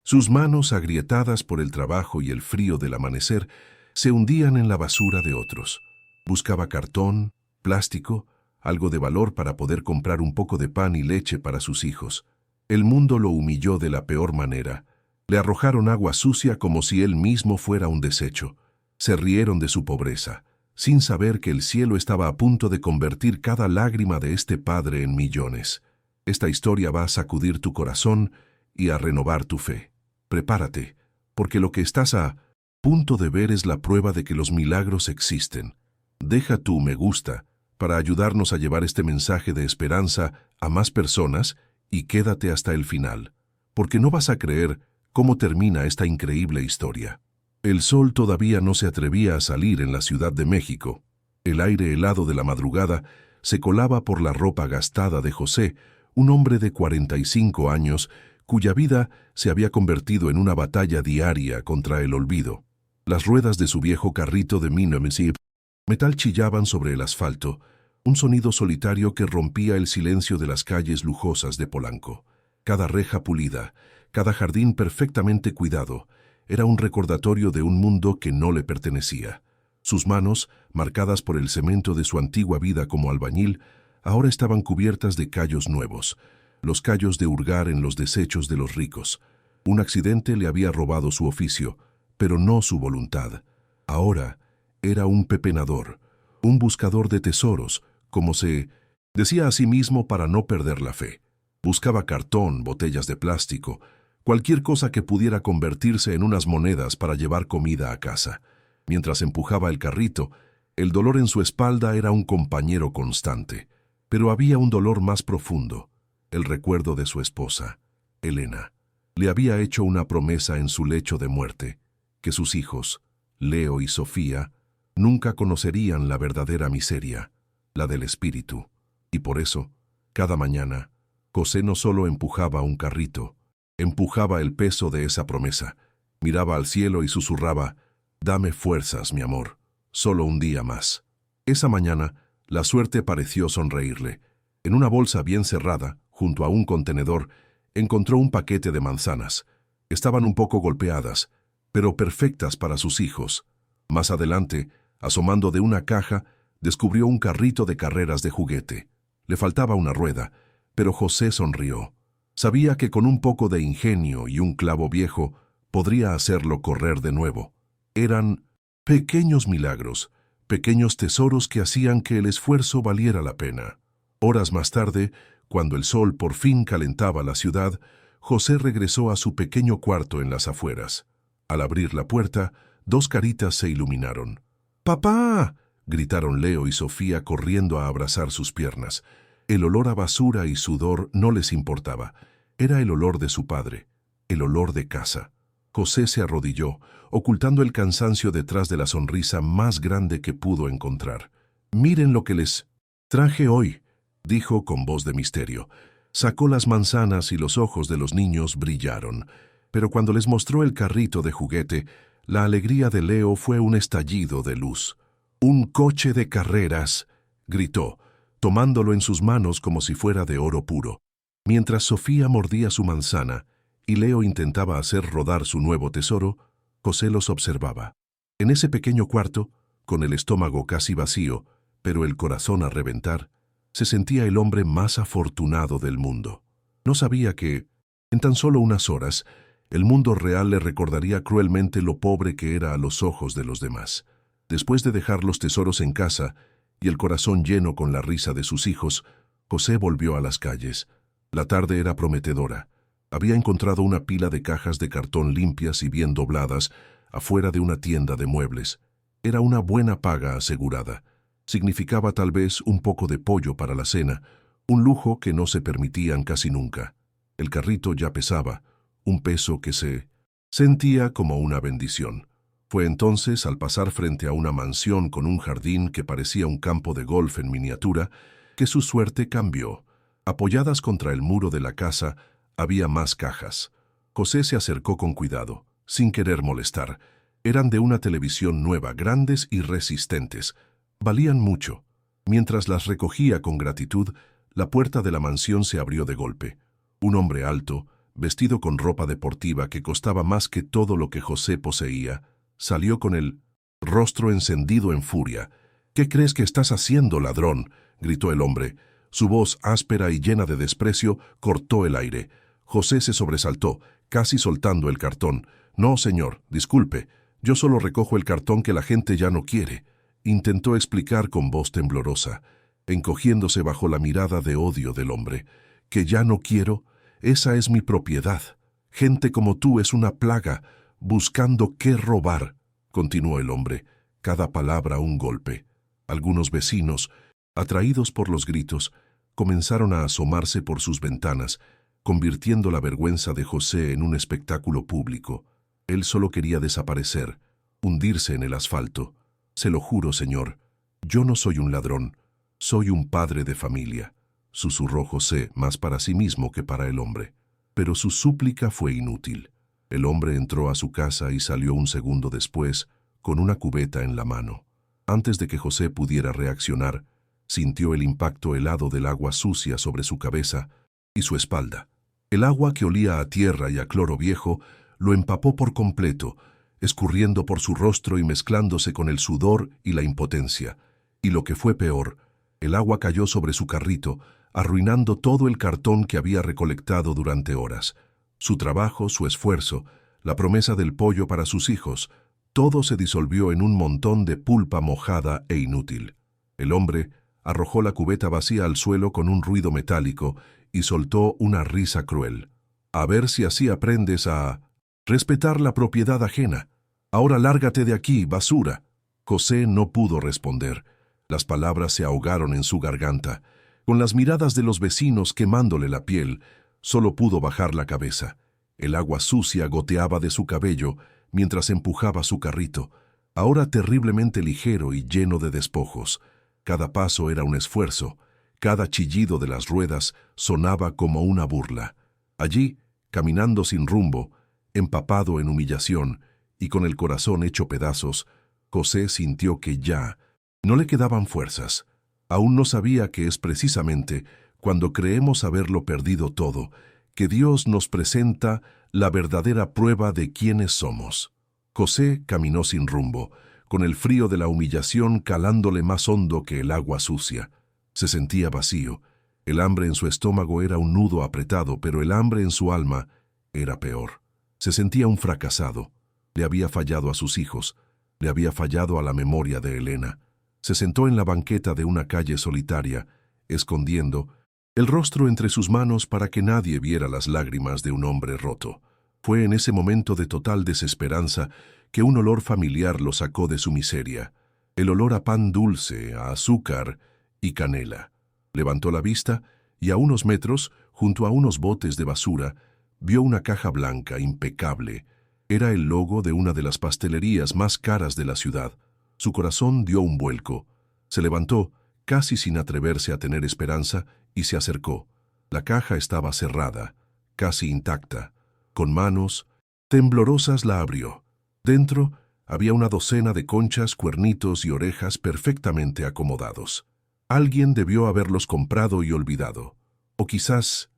Sus manos, agrietadas por el trabajo y el frío del amanecer, se hundían en la basura de otros. Buscaba cartón, plástico, algo de valor para poder comprar un poco de pan y leche para sus hijos. El mundo lo humilló de la peor manera. Le arrojaron agua sucia como si él mismo fuera un desecho. Se rieron de su pobreza, sin saber que el cielo estaba a punto de convertir cada lágrima de este padre en millones. Esta historia va a sacudir tu corazón y a renovar tu fe. Prepárate, porque lo que estás a punto de ver es la prueba de que los milagros existen. Deja tu me gusta para ayudarnos a llevar este mensaje de esperanza a más personas y quédate hasta el final, porque no vas a creer cómo termina esta increíble historia. El sol todavía no se atrevía a salir en la Ciudad de México. El aire helado de la madrugada se colaba por la ropa gastada de José, un hombre de 45 años cuya vida se había convertido en una batalla diaria contra el olvido. Las ruedas de su viejo carrito de metal chillaban sobre el asfalto, un sonido solitario que rompía el silencio de las calles lujosas de Polanco. Cada reja pulida, cada jardín perfectamente cuidado, era un recordatorio de un mundo que no le pertenecía. Sus manos, marcadas por el cemento de su antigua vida como albañil, ahora estaban cubiertas de callos nuevos, los callos de hurgar en los desechos de los ricos. Un accidente le había robado su oficio, pero no su voluntad. Ahora era un pepenador, un buscador de tesoros, como se decía a sí mismo para no perder la fe. Buscaba cartón, botellas de plástico, cualquier cosa que pudiera convertirse en unas monedas para llevar comida a casa. Mientras empujaba el carrito, el dolor en su espalda era un compañero constante. Pero había un dolor más profundo, el recuerdo de su esposa, Elena. Le había hecho una promesa en su lecho de muerte, que sus hijos, Leo y Sofía, nunca conocerían la verdadera miseria, la del espíritu. Y por eso, cada mañana, José no solo empujaba un carrito, empujaba el peso de esa promesa, miraba al cielo y susurraba: «Dame fuerzas, mi amor, solo un día más». Esa mañana, la suerte pareció sonreírle. En una bolsa bien cerrada, junto a un contenedor, encontró un paquete de manzanas. Estaban un poco golpeadas, pero perfectas para sus hijos. Más adelante, asomando de una caja, descubrió un carrito de carreras de juguete. Le faltaba una rueda, pero José sonrió. Sabía que con un poco de ingenio y un clavo viejo podría hacerlo correr de nuevo. Eran pequeños milagros, pequeños tesoros que hacían que el esfuerzo valiera la pena. Horas más tarde, cuando el sol por fin calentaba la ciudad, José regresó a su pequeño cuarto en las afueras. Al abrir la puerta, dos caritas se iluminaron. «¡Papá!», gritaron Leo y Sofía corriendo a abrazar sus piernas. El olor a basura y sudor no les importaba. Era el olor de su padre, el olor de casa. José se arrodilló, ocultando el cansancio detrás de la sonrisa más grande que pudo encontrar. «Miren lo que les traje hoy», dijo con voz de misterio. Sacó las manzanas y los ojos de los niños brillaron. Pero cuando les mostró el carrito de juguete, la alegría de Leo fue un estallido de luz. «¡Un coche de carreras!», gritó, tomándolo en sus manos como si fuera de oro puro. Mientras Sofía mordía su manzana y Leo intentaba hacer rodar su nuevo tesoro, José los observaba. En ese pequeño cuarto, con el estómago casi vacío, pero el corazón a reventar, se sentía el hombre más afortunado del mundo. No sabía que, en tan solo unas horas, el mundo real le recordaría cruelmente lo pobre que era a los ojos de los demás. Después de dejar los tesoros en casa y el corazón lleno con la risa de sus hijos, José volvió a las calles. La tarde era prometedora. Había encontrado una pila de cajas de cartón limpias y bien dobladas afuera de una tienda de muebles. Era una buena paga asegurada. Significaba tal vez un poco de pollo para la cena, un lujo que no se permitían casi nunca. El carrito ya pesaba, un peso que se sentía como una bendición. Fue entonces, al pasar frente a una mansión con un jardín que parecía un campo de golf en miniatura, que su suerte cambió. Apoyadas contra el muro de la casa, había más cajas. José se acercó con cuidado, sin querer molestar. Eran de una televisión nueva, grandes y resistentes. Valían mucho. Mientras las recogía con gratitud, la puerta de la mansión se abrió de golpe. Un hombre alto, vestido con ropa deportiva que costaba más que todo lo que José poseía, salió con el rostro encendido en furia. «¿Qué crees que estás haciendo, ladrón?», gritó el hombre. Su voz, áspera y llena de desprecio, cortó el aire. José se sobresaltó, casi soltando el cartón. «No, señor, disculpe. Yo solo recojo el cartón que la gente ya no quiere», intentó explicar con voz temblorosa, encogiéndose bajo la mirada de odio del hombre. «¿Que ya no quiero? Esa es mi propiedad. Gente como tú es una plaga, buscando qué robar», continuó el hombre, cada palabra un golpe. Algunos vecinos, atraídos por los gritos, comenzaron a asomarse por sus ventanas, convirtiendo la vergüenza de José en un espectáculo público. Él solo quería desaparecer, hundirse en el asfalto. «Se lo juro, señor, yo no soy un ladrón, soy un padre de familia», susurró José, más para sí mismo que para el hombre. Pero su súplica fue inútil. El hombre entró a su casa y salió un segundo después, con una cubeta en la mano. Antes de que José pudiera reaccionar, sintió el impacto helado del agua sucia sobre su cabeza y su espalda. El agua, que olía a tierra y a cloro viejo, lo empapó por completo, escurriendo por su rostro y mezclándose con el sudor y la impotencia. Y lo que fue peor, el agua cayó sobre su carrito, arruinando todo el cartón que había recolectado durante horas. Su trabajo, su esfuerzo, la promesa del pollo para sus hijos, todo se disolvió en un montón de pulpa mojada e inútil. El hombre arrojó la cubeta vacía al suelo con un ruido metálico y soltó una risa cruel. «A ver si así aprendes a respetar la propiedad ajena. Ahora lárgate de aquí, basura». José no pudo responder. Las palabras se ahogaron en su garganta. Con las miradas de los vecinos quemándole la piel, solo pudo bajar la cabeza. El agua sucia goteaba de su cabello mientras empujaba su carrito, ahora terriblemente ligero y lleno de despojos. Cada paso era un esfuerzo, cada chillido de las ruedas sonaba como una burla. Allí, caminando sin rumbo, empapado en humillación y con el corazón hecho pedazos, José sintió que ya no le quedaban fuerzas. Aún no sabía que es precisamente cuando creemos haberlo perdido todo, que Dios nos presenta la verdadera prueba de quiénes somos. José caminó sin rumbo, con el frío de la humillación calándole más hondo que el agua sucia. Se sentía vacío. El hambre en su estómago era un nudo apretado, pero el hambre en su alma era peor. Se sentía un fracasado. Le había fallado a sus hijos. Le había fallado a la memoria de Elena. Se sentó en la banqueta de una calle solitaria, escondiendo el rostro entre sus manos para que nadie viera las lágrimas de un hombre roto. Fue en ese momento de total desesperanza que un olor familiar lo sacó de su miseria. El olor a pan dulce, a azúcar y canela. Levantó la vista y a unos metros, junto a unos botes de basura, vio una caja blanca impecable. Era el logo de una de las pastelerías más caras de la ciudad. Su corazón dio un vuelco. Se levantó, casi sin atreverse a tener esperanza, y se acercó. La caja estaba cerrada, casi intacta. Con manos temblorosas la abrió. Dentro había una docena de conchas, cuernitos y orejas perfectamente acomodados. Alguien debió haberlos comprado y olvidado. O quizás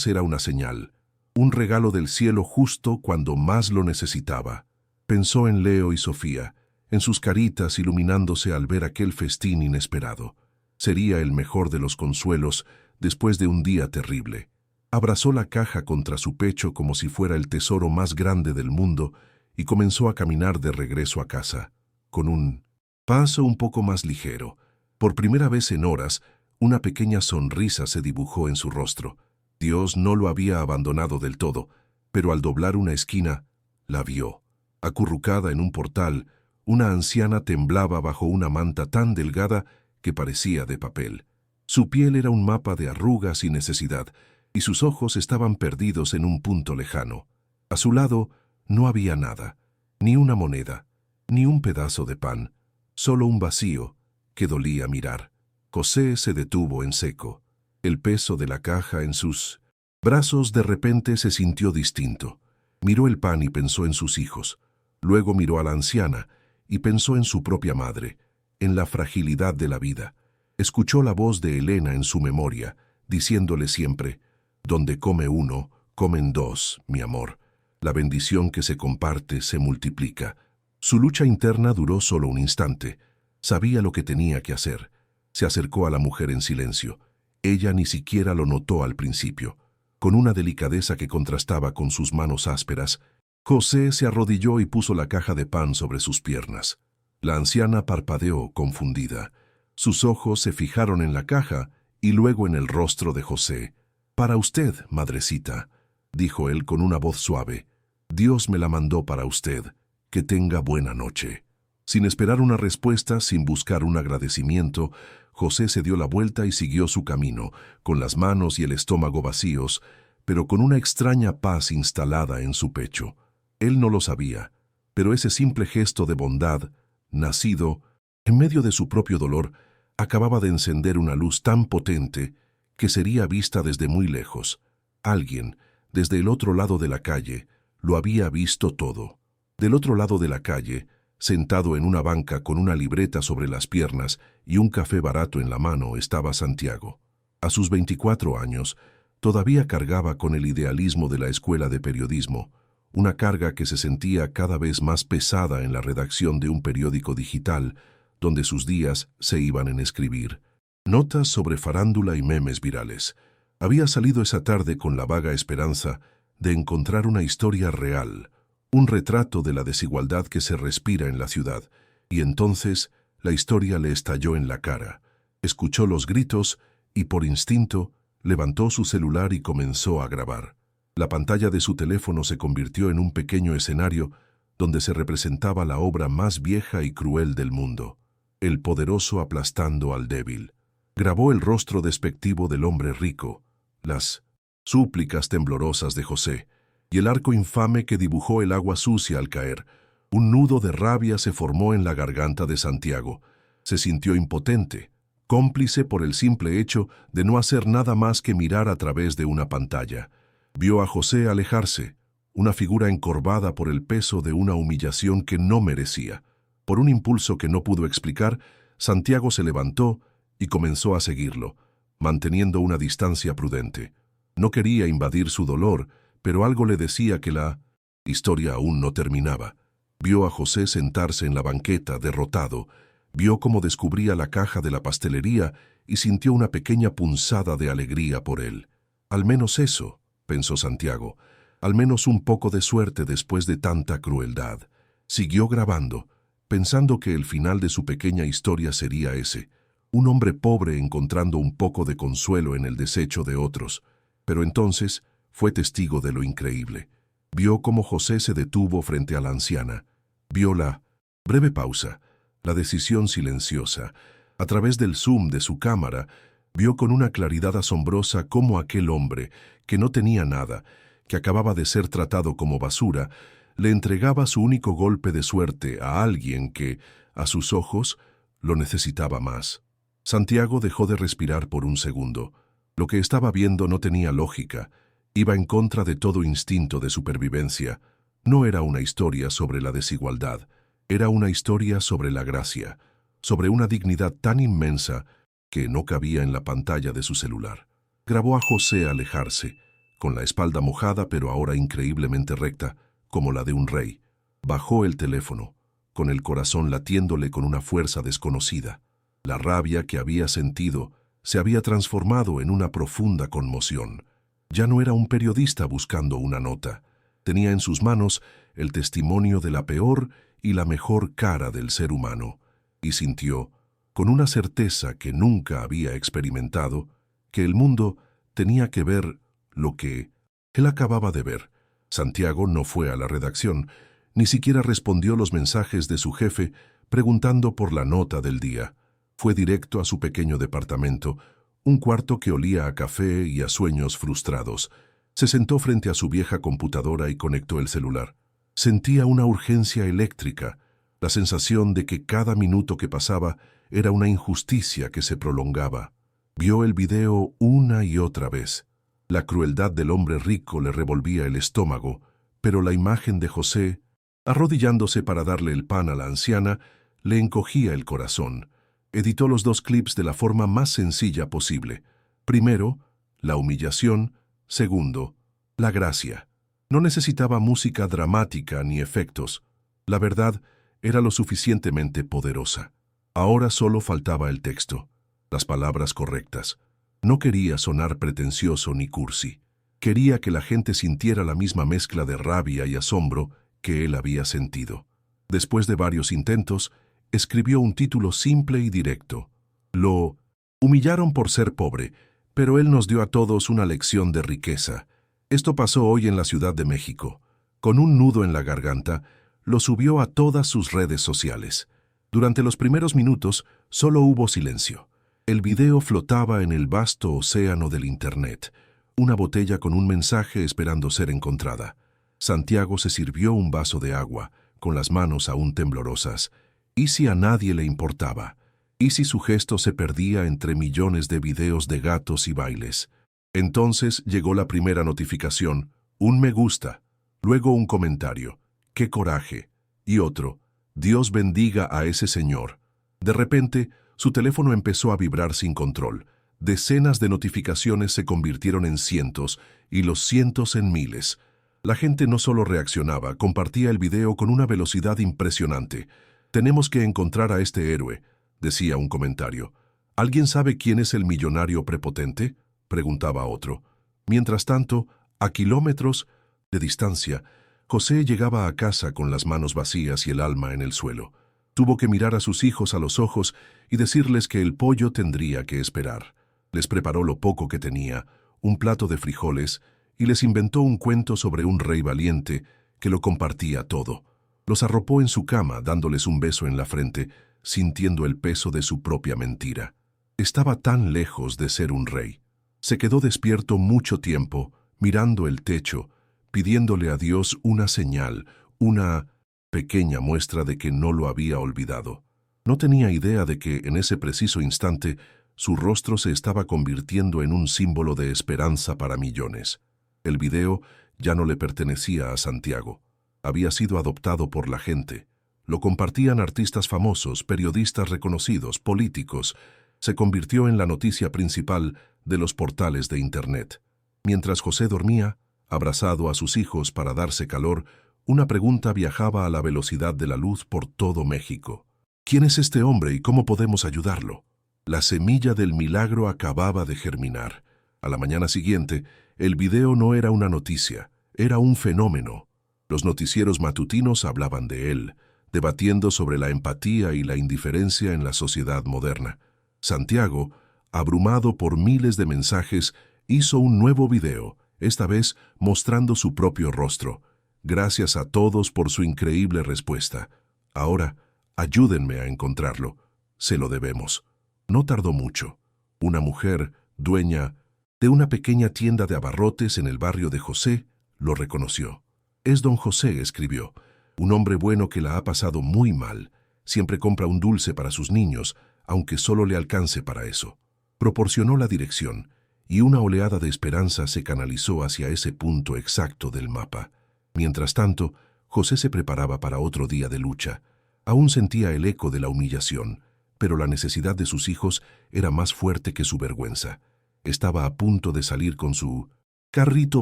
era una señal, un regalo del cielo justo cuando más lo necesitaba. Pensó en Leo y Sofía, en sus caritas iluminándose al ver aquel festín inesperado. Sería el mejor de los consuelos después de un día terrible. Abrazó la caja contra su pecho como si fuera el tesoro más grande del mundo y comenzó a caminar de regreso a casa, con un paso un poco más ligero. Por primera vez en horas, una pequeña sonrisa se dibujó en su rostro. Dios no lo había abandonado del todo, pero al doblar una esquina, la vio. Acurrucada en un portal, una anciana temblaba bajo una manta tan delgada que parecía de papel. Su piel era un mapa de arrugas y necesidad, y sus ojos estaban perdidos en un punto lejano. A su lado no había nada, ni una moneda, ni un pedazo de pan, solo un vacío que dolía mirar. José se detuvo en seco. El peso de la caja en sus brazos de repente se sintió distinto. Miró el pan y pensó en sus hijos. Luego miró a la anciana y pensó en su propia madre, en la fragilidad de la vida. Escuchó la voz de Elena en su memoria, diciéndole siempre: «Donde come uno, comen dos, mi amor. La bendición que se comparte se multiplica. Su lucha interna duró solo un instante. Sabía lo que tenía que hacer. Se acercó a la mujer en silencio. Ella ni siquiera lo notó al principio. Con una delicadeza que contrastaba con sus manos ásperas, José se arrodilló y puso la caja de pan sobre sus piernas. La anciana parpadeó, confundida. Sus ojos se fijaron en la caja y luego en el rostro de José. «Para usted, madrecita», dijo él con una voz suave. «Dios me la mandó para usted. Que tenga buena noche». Sin esperar una respuesta, sin buscar un agradecimiento, José se dio la vuelta y siguió su camino, con las manos y el estómago vacíos, pero con una extraña paz instalada en su pecho. Él no lo sabía, pero ese simple gesto de bondad, nacido en medio de su propio dolor, acababa de encender una luz tan potente que sería vista desde muy lejos. Alguien, desde el otro lado de la calle, lo había visto todo. Del otro lado de la calle, sentado en una banca con una libreta sobre las piernas y un café barato en la mano, estaba Santiago. A sus 24 años, todavía cargaba con el idealismo de la escuela de periodismo, una carga que se sentía cada vez más pesada en la redacción de un periódico digital, donde sus días se iban en escribir notas sobre farándula y memes virales. Había salido esa tarde con la vaga esperanza de encontrar una historia real, un retrato de la desigualdad que se respira en la ciudad, y entonces la historia le estalló en la cara. Escuchó los gritos y, por instinto, levantó su celular y comenzó a grabar. La pantalla de su teléfono se convirtió en un pequeño escenario donde se representaba la obra más vieja y cruel del mundo, el poderoso aplastando al débil. Grabó el rostro despectivo del hombre rico, las súplicas temblorosas de José, y el arco infame que dibujó el agua sucia al caer. Un nudo de rabia se formó en la garganta de Santiago. Se sintió impotente, cómplice por el simple hecho de no hacer nada más que mirar a través de una pantalla. Vio a José alejarse, una figura encorvada por el peso de una humillación que no merecía. Por un impulso que no pudo explicar, Santiago se levantó y comenzó a seguirlo, manteniendo una distancia prudente. No quería invadir su dolor, pero algo le decía que la historia aún no terminaba. Vio a José sentarse en la banqueta, derrotado. Vio cómo descubría la caja de la pastelería y sintió una pequeña punzada de alegría por él. Al menos eso, pensó Santiago, al menos un poco de suerte después de tanta crueldad. Siguió grabando, pensando que el final de su pequeña historia sería ese, un hombre pobre encontrando un poco de consuelo en el desecho de otros. Pero entonces fue testigo de lo increíble. Vio cómo José se detuvo frente a la anciana. Vio la breve pausa, la decisión silenciosa. A través del zoom de su cámara, vio con una claridad asombrosa cómo aquel hombre, que no tenía nada, que acababa de ser tratado como basura, le entregaba su único golpe de suerte a alguien que, a sus ojos, lo necesitaba más. Santiago dejó de respirar por un segundo. Lo que estaba viendo no tenía lógica. Iba en contra de todo instinto de supervivencia. No era una historia sobre la desigualdad. Era una historia sobre la gracia, sobre una dignidad tan inmensa que no cabía en la pantalla de su celular. Grabó a José alejarse, con la espalda mojada pero ahora increíblemente recta, como la de un rey. Bajó el teléfono, con el corazón latiéndole con una fuerza desconocida. La rabia que había sentido se había transformado en una profunda conmoción. Ya no era un periodista buscando una nota. Tenía en sus manos el testimonio de la peor y la mejor cara del ser humano, y sintió, con una certeza que nunca había experimentado, que el mundo tenía que ver lo que él acababa de ver. Santiago no fue a la redacción, ni siquiera respondió los mensajes de su jefe preguntando por la nota del día. Fue directo a su pequeño departamento, un cuarto que olía a café y a sueños frustrados. Se sentó frente a su vieja computadora y conectó el celular. Sentía una urgencia eléctrica, la sensación de que cada minuto que pasaba era una injusticia que se prolongaba. Vio el video una y otra vez. La crueldad del hombre rico le revolvía el estómago, pero la imagen de José, arrodillándose para darle el pan a la anciana, le encogía el corazón. Editó los dos clips de la forma más sencilla posible. Primero, la humillación. Segundo, La gracia. No necesitaba música dramática ni efectos. La verdad era lo suficientemente poderosa. Ahora solo faltaba el texto, las palabras correctas. No quería sonar pretencioso ni cursi. Quería que la gente sintiera la misma mezcla de rabia y asombro que él había sentido. Después de varios intentos, escribió un título simple y directo. Lo humillaron por ser pobre, pero él nos dio a todos una lección de riqueza. Esto pasó hoy en la Ciudad de México. Con un nudo en la garganta, lo subió a todas sus redes sociales. Durante los primeros minutos, solo hubo silencio. El video flotaba en el vasto océano del Internet, una botella con un mensaje esperando ser encontrada. Santiago se sirvió un vaso de agua, con las manos aún temblorosas. ¿Y si a nadie le importaba? ¿Y si su gesto se perdía entre millones de videos de gatos y bailes? Entonces llegó la primera notificación, un me gusta, luego un comentario, ¡qué coraje! Y otro, Dios bendiga a ese señor. De repente, su teléfono empezó a vibrar sin control. Decenas de notificaciones se convirtieron en cientos y los cientos en miles. La gente no solo reaccionaba, compartía el video con una velocidad impresionante. «Tenemos que encontrar a este héroe», decía un comentario. «¿Alguien sabe quién es el millonario prepotente?», preguntaba otro. Mientras tanto, a kilómetros de distancia, José llegaba a casa con las manos vacías y el alma en el suelo. Tuvo que mirar a sus hijos a los ojos y decirles que el pollo tendría que esperar. Les preparó lo poco que tenía, un plato de frijoles, y les inventó un cuento sobre un rey valiente que lo compartía todo. Los arropó en su cama, dándoles un beso en la frente, sintiendo el peso de su propia mentira. Estaba tan lejos de ser un rey. Se quedó despierto mucho tiempo, mirando el techo, pidiéndole a Dios una señal, una pequeña muestra de que no lo había olvidado. No tenía idea de que, en ese preciso instante, su rostro se estaba convirtiendo en un símbolo de esperanza para millones. El video ya no le pertenecía a Santiago. Había sido adoptado por la gente. Lo compartían artistas famosos, periodistas reconocidos, políticos. Se convirtió en la noticia principal de los portales de Internet. Mientras José dormía, abrazado a sus hijos para darse calor, una pregunta viajaba a la velocidad de la luz por todo México. ¿Quién es este hombre y cómo podemos ayudarlo? La semilla del milagro acababa de germinar. A la mañana siguiente, el video no era una noticia, era un fenómeno. Los noticieros matutinos hablaban de él, debatiendo sobre la empatía y la indiferencia en la sociedad moderna. Santiago, abrumado por miles de mensajes, hizo un nuevo video, esta vez mostrando su propio rostro. Gracias a todos por su increíble respuesta. Ahora, ayúdenme a encontrarlo. Se lo debemos. No tardó mucho. Una mujer, dueña de una pequeña tienda de abarrotes en el barrio de José, lo reconoció. «Es don José», escribió, «un hombre bueno que la ha pasado muy mal. Siempre compra un dulce para sus niños, aunque solo le alcance para eso». Proporcionó la dirección, y una oleada de esperanza se canalizó hacia ese punto exacto del mapa. Mientras tanto, José se preparaba para otro día de lucha. Aún sentía el eco de la humillación, pero la necesidad de sus hijos era más fuerte que su vergüenza. Estaba a punto de salir con su carrito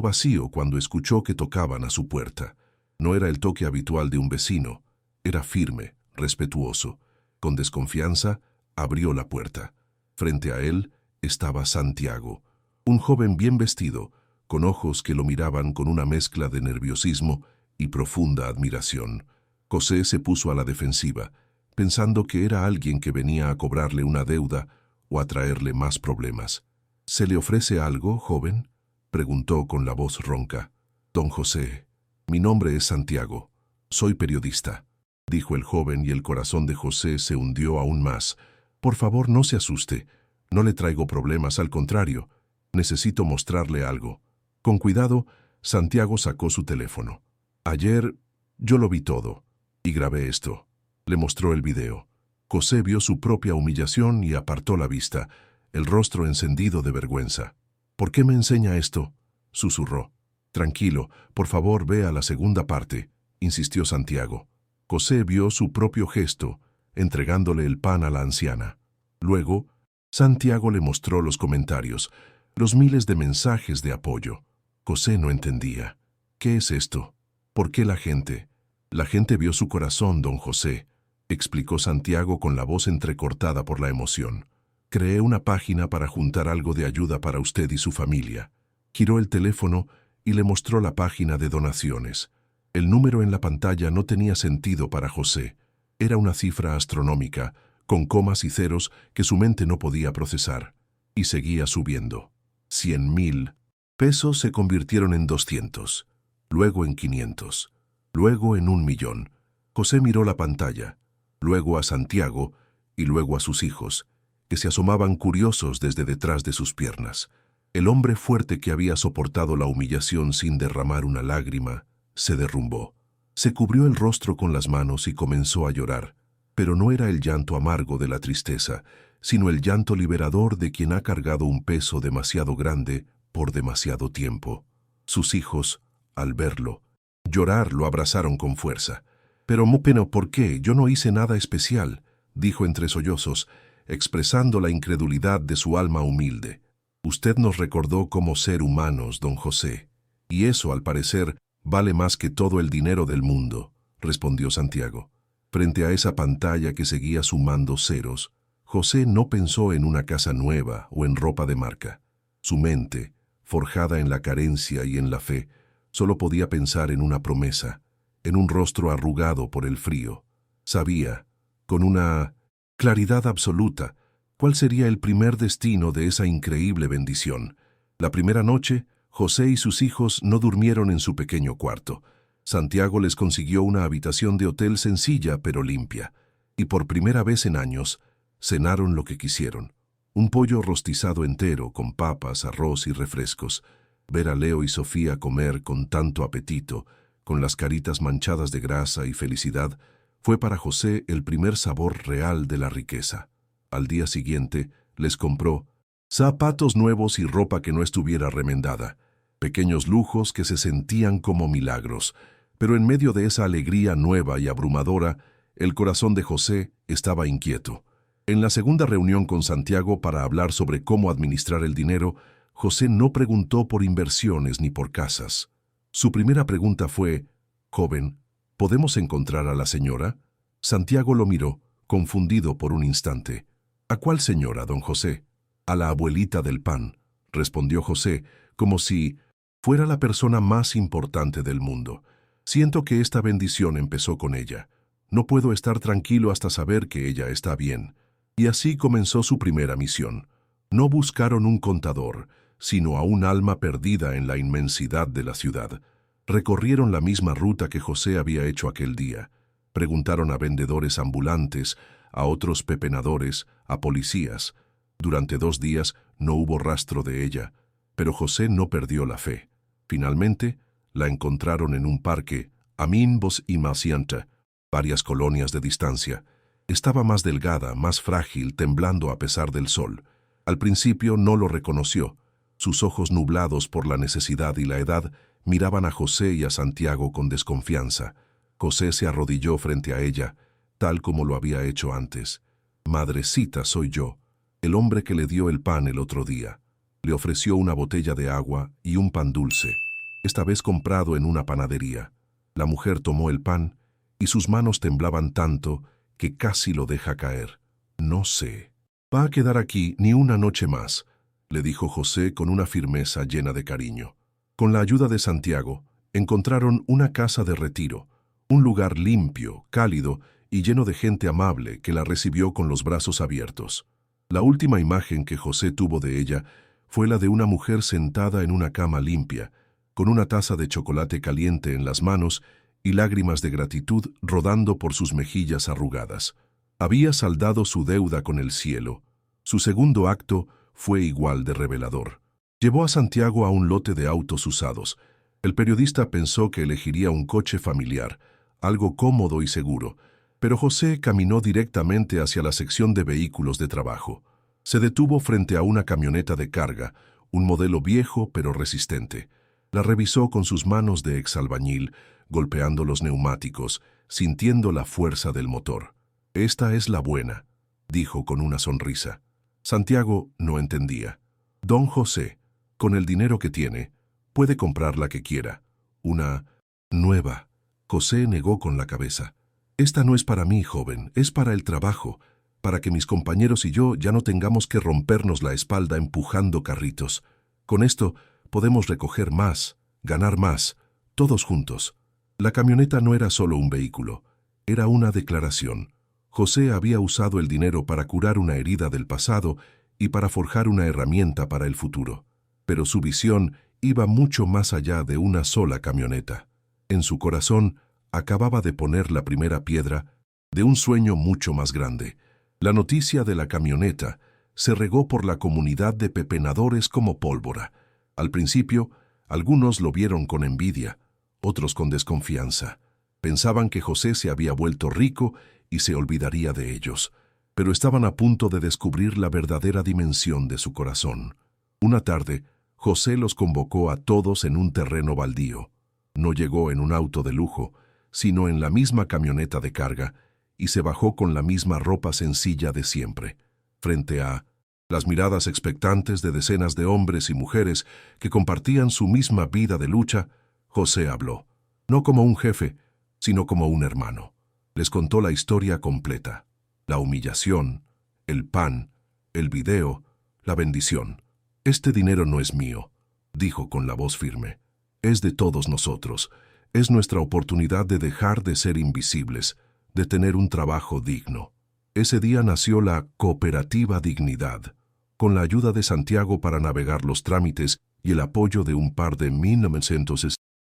vacío cuando escuchó que tocaban a su puerta. No era el toque habitual de un vecino. Era firme, respetuoso. Con desconfianza, abrió la puerta. Frente a él estaba Santiago, un joven bien vestido, con ojos que lo miraban con una mezcla de nerviosismo y profunda admiración. José se puso a la defensiva, pensando que era alguien que venía a cobrarle una deuda o a traerle más problemas. «¿Se le ofrece algo, joven?», preguntó con la voz ronca. «Don José, mi nombre es Santiago. Soy periodista», dijo el joven, y el corazón de José se hundió aún más. «Por favor, no se asuste. No le traigo problemas, al contrario. Necesito mostrarle algo». Con cuidado, Santiago sacó su teléfono. «Ayer yo lo vi todo y grabé esto». Le mostró el video. José vio su propia humillación y apartó la vista, el rostro encendido de vergüenza. «¿Por qué me enseña esto?», susurró. «Tranquilo, por favor, vea la segunda parte», insistió Santiago. José vio su propio gesto, entregándole el pan a la anciana. Luego, Santiago le mostró los comentarios, los miles de mensajes de apoyo. José no entendía. ¿Qué es esto? ¿Por qué la gente? La gente vio su corazón, don José, explicó Santiago con la voz entrecortada por la emoción. Creé una página para juntar algo de ayuda para usted y su familia. Giró el teléfono y le mostró la página de donaciones. El número en la pantalla no tenía sentido para José. Era una cifra astronómica, con comas y ceros que su mente no podía procesar. Y seguía subiendo. 100.000 pesos se convirtieron en 200, luego en 500, luego en 1.000.000. José miró la pantalla, luego a Santiago y luego a sus hijos, que se asomaban curiosos desde detrás de sus piernas. El hombre fuerte que había soportado la humillación sin derramar una lágrima, se derrumbó. Se cubrió el rostro con las manos y comenzó a llorar, pero no era el llanto amargo de la tristeza, sino el llanto liberador de quien ha cargado un peso demasiado grande por demasiado tiempo. Sus hijos, al verlo, llorar, lo abrazaron con fuerza. «Pero, ¿por qué? Yo no hice nada especial», dijo entre sollozos, expresando la incredulidad de su alma humilde. «Usted nos recordó como ser humanos, don José, y eso, al parecer, vale más que todo el dinero del mundo», respondió Santiago. Frente a esa pantalla que seguía sumando ceros, José no pensó en una casa nueva o en ropa de marca. Su mente, forjada en la carencia y en la fe, solo podía pensar en una promesa, en un rostro arrugado por el frío. Sabía, con una claridad absoluta, cuál sería el primer destino de esa increíble bendición. La primera noche, José y sus hijos no durmieron en su pequeño cuarto. Santiago les consiguió una habitación de hotel sencilla pero limpia, y por primera vez en años, cenaron lo que quisieron. Un pollo rostizado entero con papas, arroz y refrescos. Ver a Leo y Sofía comer con tanto apetito, con las caritas manchadas de grasa y felicidad, fue para José el primer sabor real de la riqueza. Al día siguiente, les compró zapatos nuevos y ropa que no estuviera remendada, pequeños lujos que se sentían como milagros, pero en medio de esa alegría nueva y abrumadora, el corazón de José estaba inquieto. En la segunda reunión con Santiago para hablar sobre cómo administrar el dinero, José no preguntó por inversiones ni por casas. Su primera pregunta fue: «Joven, ¿podemos encontrar a la señora?» Santiago lo miró, confundido por un instante. «¿A cuál señora, don José?» «A la abuelita del pan», respondió José, como si fuera la persona más importante del mundo. «Siento que esta bendición empezó con ella. No puedo estar tranquilo hasta saber que ella está bien». Y así comenzó su primera misión. No buscaron un contador, sino a un alma perdida en la inmensidad de la ciudad. Recorrieron la misma ruta que José había hecho aquel día. Preguntaron a vendedores ambulantes, a otros pepenadores, a policías. Durante 2 días no hubo rastro de ella, pero José no perdió la fe. Finalmente, la encontraron en un parque, a Minbos y Macianta, varias colonias de distancia. Estaba más delgada, más frágil, temblando a pesar del sol. Al principio no lo reconoció. Sus ojos nublados por la necesidad y la edad miraban a José y a Santiago con desconfianza. José se arrodilló frente a ella, tal como lo había hecho antes. «Madrecita, soy yo, el hombre que le dio el pan el otro día». Le ofreció una botella de agua y un pan dulce, esta vez comprado en una panadería. La mujer tomó el pan y sus manos temblaban tanto que casi lo deja caer. «No sé. Va a quedar aquí ni una noche más», le dijo José con una firmeza llena de cariño. Con la ayuda de Santiago, encontraron una casa de retiro, un lugar limpio, cálido y lleno de gente amable que la recibió con los brazos abiertos. La última imagen que José tuvo de ella fue la de una mujer sentada en una cama limpia, con una taza de chocolate caliente en las manos y lágrimas de gratitud rodando por sus mejillas arrugadas. Había saldado su deuda con el cielo. Su segundo acto fue igual de revelador. Llevó a Santiago a un lote de autos usados. El periodista pensó que elegiría un coche familiar, algo cómodo y seguro, pero José caminó directamente hacia la sección de vehículos de trabajo. Se detuvo frente a una camioneta de carga, un modelo viejo pero resistente. La revisó con sus manos de exalbañil, golpeando los neumáticos, sintiendo la fuerza del motor. «Esta es la buena», dijo con una sonrisa. Santiago no entendía. «Don José, con el dinero que tiene, Puede comprar la que quiera. Una nueva. José negó con la cabeza. Esta no es para mí, joven, es para el trabajo, para que mis compañeros y yo ya no tengamos que rompernos la espalda empujando carritos. Con esto podemos recoger más, ganar más, todos juntos. La camioneta no era solo un vehículo, era una declaración. José había usado el dinero para curar una herida del pasado y para forjar una herramienta para el futuro. Pero su visión iba mucho más allá de una sola camioneta. En su corazón acababa de poner la primera piedra de un sueño mucho más grande. La noticia de la camioneta se regó por la comunidad de pepenadores como pólvora. Al principio, algunos lo vieron con envidia, otros con desconfianza. Pensaban que José se había vuelto rico y se olvidaría de ellos, pero estaban a punto de descubrir la verdadera dimensión de su corazón. Una tarde, José los convocó a todos en un terreno baldío. No llegó en un auto de lujo, sino en la misma camioneta de carga, y se bajó con la misma ropa sencilla de siempre. Frente a las miradas expectantes de decenas de hombres y mujeres que compartían su misma vida de lucha, José habló, no como un jefe, sino como un hermano. Les contó la historia completa, la humillación, el pan, el video, la bendición. Este dinero no es mío, dijo con la voz firme. Es de todos nosotros. Es nuestra oportunidad de dejar de ser invisibles, de tener un trabajo digno. Ese día nació la Cooperativa Dignidad, con la ayuda de Santiago para navegar los trámites y el apoyo de un par de 1900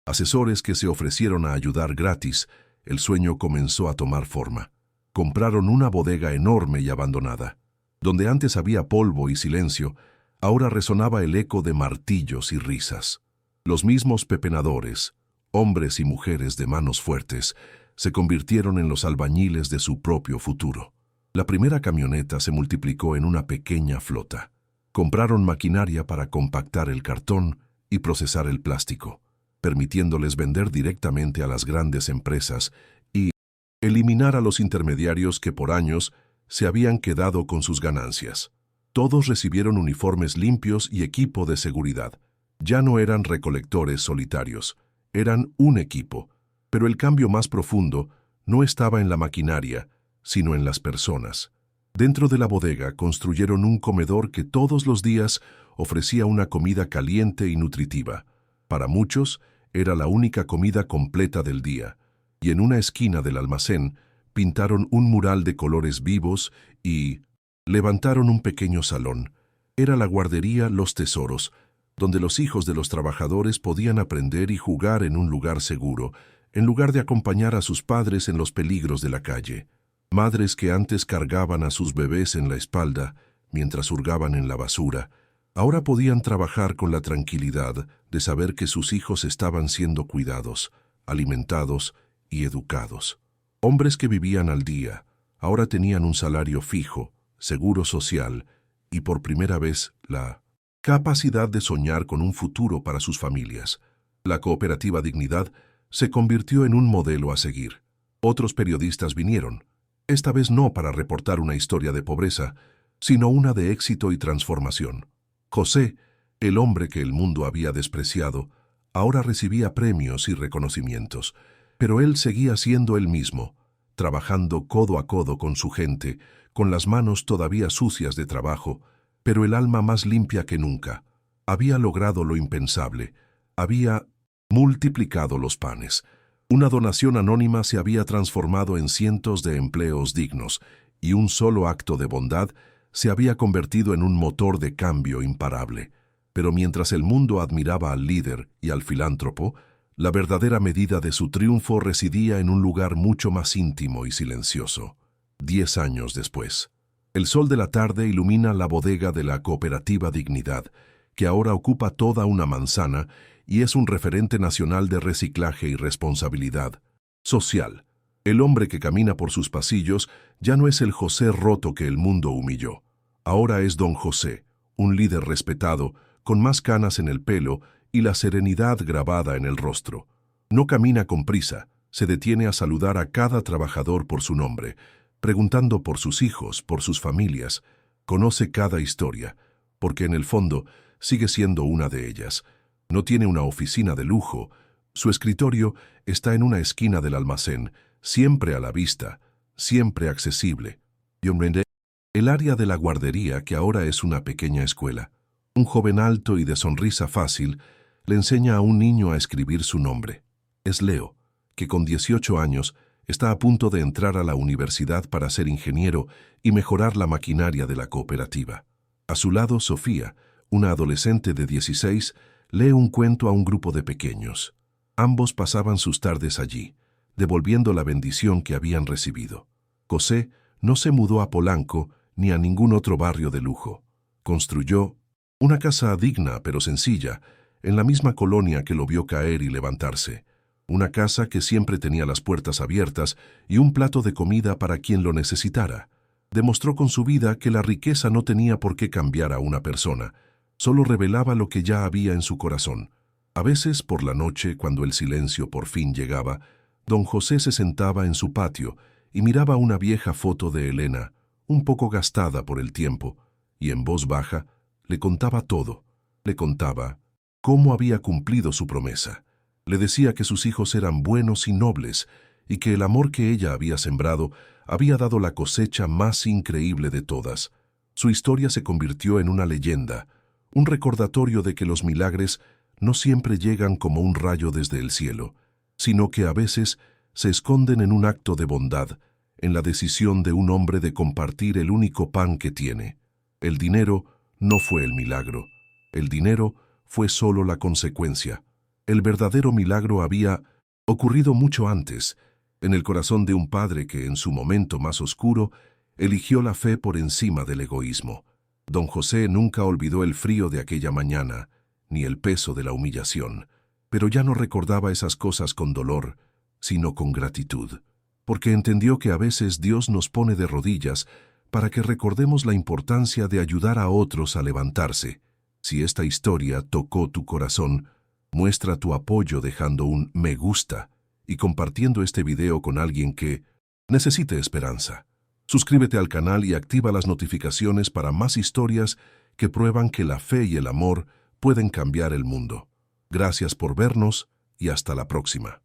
asesores que se ofrecieron a ayudar gratis. El sueño comenzó a tomar forma. Compraron una bodega enorme y abandonada. Donde antes había polvo y silencio, ahora resonaba el eco de martillos y risas. Los mismos pepenadores, hombres y mujeres de manos fuertes, se convirtieron en los albañiles de su propio futuro. La primera camioneta se multiplicó en una pequeña flota. Compraron maquinaria para compactar el cartón y procesar el plástico, permitiéndoles vender directamente a las grandes empresas y eliminar a los intermediarios que por años se habían quedado con sus ganancias. Todos recibieron uniformes limpios y equipo de seguridad. Ya no eran recolectores solitarios, eran un equipo. Pero el cambio más profundo no estaba en la maquinaria, sino en las personas. Dentro de la bodega construyeron un comedor que todos los días ofrecía una comida caliente y nutritiva. Para muchos, era la única comida completa del día, y en una esquina del almacén pintaron un mural de colores vivos y levantaron un pequeño salón. Era la guardería Los Tesoros, donde los hijos de los trabajadores podían aprender y jugar en un lugar seguro, en lugar de acompañar a sus padres en los peligros de la calle. Madres que antes cargaban a sus bebés en la espalda mientras hurgaban en la basura, ahora podían trabajar con la tranquilidad de saber que sus hijos estaban siendo cuidados, alimentados y educados. Hombres que vivían al día, ahora tenían un salario fijo, seguro social y por primera vez la capacidad de soñar con un futuro para sus familias. La Cooperativa Dignidad se convirtió en un modelo a seguir. Otros periodistas vinieron, esta vez no para reportar una historia de pobreza, sino una de éxito y transformación. José, el hombre que el mundo había despreciado, ahora recibía premios y reconocimientos, pero él seguía siendo él mismo, trabajando codo a codo con su gente, con las manos todavía sucias de trabajo, pero el alma más limpia que nunca. Había logrado lo impensable, había multiplicado los panes. Una donación anónima se había transformado en cientos de empleos dignos, y un solo acto de bondad se había convertido en un motor de cambio imparable. Pero mientras el mundo admiraba al líder y al filántropo, la verdadera medida de su triunfo residía en un lugar mucho más íntimo y silencioso. 10 años después. El sol de la tarde ilumina la bodega de la Cooperativa Dignidad, que ahora ocupa toda una manzana y es un referente nacional de reciclaje y responsabilidad social. El hombre que camina por sus pasillos ya no es el José roto que el mundo humilló. Ahora es don José, un líder respetado, con más canas en el pelo y la serenidad grabada en el rostro. No camina con prisa, se detiene a saludar a cada trabajador por su nombre, preguntando por sus hijos, por sus familias. Conoce cada historia, porque en el fondo sigue siendo una de ellas. No tiene una oficina de lujo. Su escritorio está en una esquina del almacén, siempre a la vista, siempre accesible. El área de la guardería, que ahora es una pequeña escuela. Un joven alto y de sonrisa fácil le enseña a un niño a escribir su nombre. Es Leo, que con 18 años está a punto de entrar a la universidad para ser ingeniero y mejorar la maquinaria de la cooperativa. A su lado, Sofía, una adolescente de 16, lee un cuento a un grupo de pequeños. Ambos pasaban sus tardes allí, devolviendo la bendición que habían recibido. José no se mudó a Polanco ni a ningún otro barrio de lujo. Construyó una casa digna pero sencilla, en la misma colonia que lo vio caer y levantarse. Una casa que siempre tenía las puertas abiertas y un plato de comida para quien lo necesitara. Demostró con su vida que la riqueza no tenía por qué cambiar a una persona, solo revelaba lo que ya había en su corazón. A veces, por la noche, cuando el silencio por fin llegaba, don José se sentaba en su patio y miraba una vieja foto de Elena, un poco gastada por el tiempo, y en voz baja le contaba todo. Le contaba cómo había cumplido su promesa. Le decía que sus hijos eran buenos y nobles, y que el amor que ella había sembrado había dado la cosecha más increíble de todas. Su historia se convirtió en una leyenda, un recordatorio de que los milagros no siempre llegan como un rayo desde el cielo, sino que a veces se esconden en un acto de bondad, en la decisión de un hombre de compartir el único pan que tiene. El dinero no fue el milagro. El dinero fue solo la consecuencia. El verdadero milagro había ocurrido mucho antes, en el corazón de un padre que en su momento más oscuro eligió la fe por encima del egoísmo. Don José nunca olvidó el frío de aquella mañana, ni el peso de la humillación, pero ya no recordaba esas cosas con dolor, sino con gratitud, porque entendió que a veces Dios nos pone de rodillas para que recordemos la importancia de ayudar a otros a levantarse. Si esta historia tocó tu corazón, muestra tu apoyo dejando un me gusta y compartiendo este video con alguien que necesite esperanza. Suscríbete al canal y activa las notificaciones para más historias que prueban que la fe y el amor pueden cambiar el mundo. Gracias por vernos y hasta la próxima.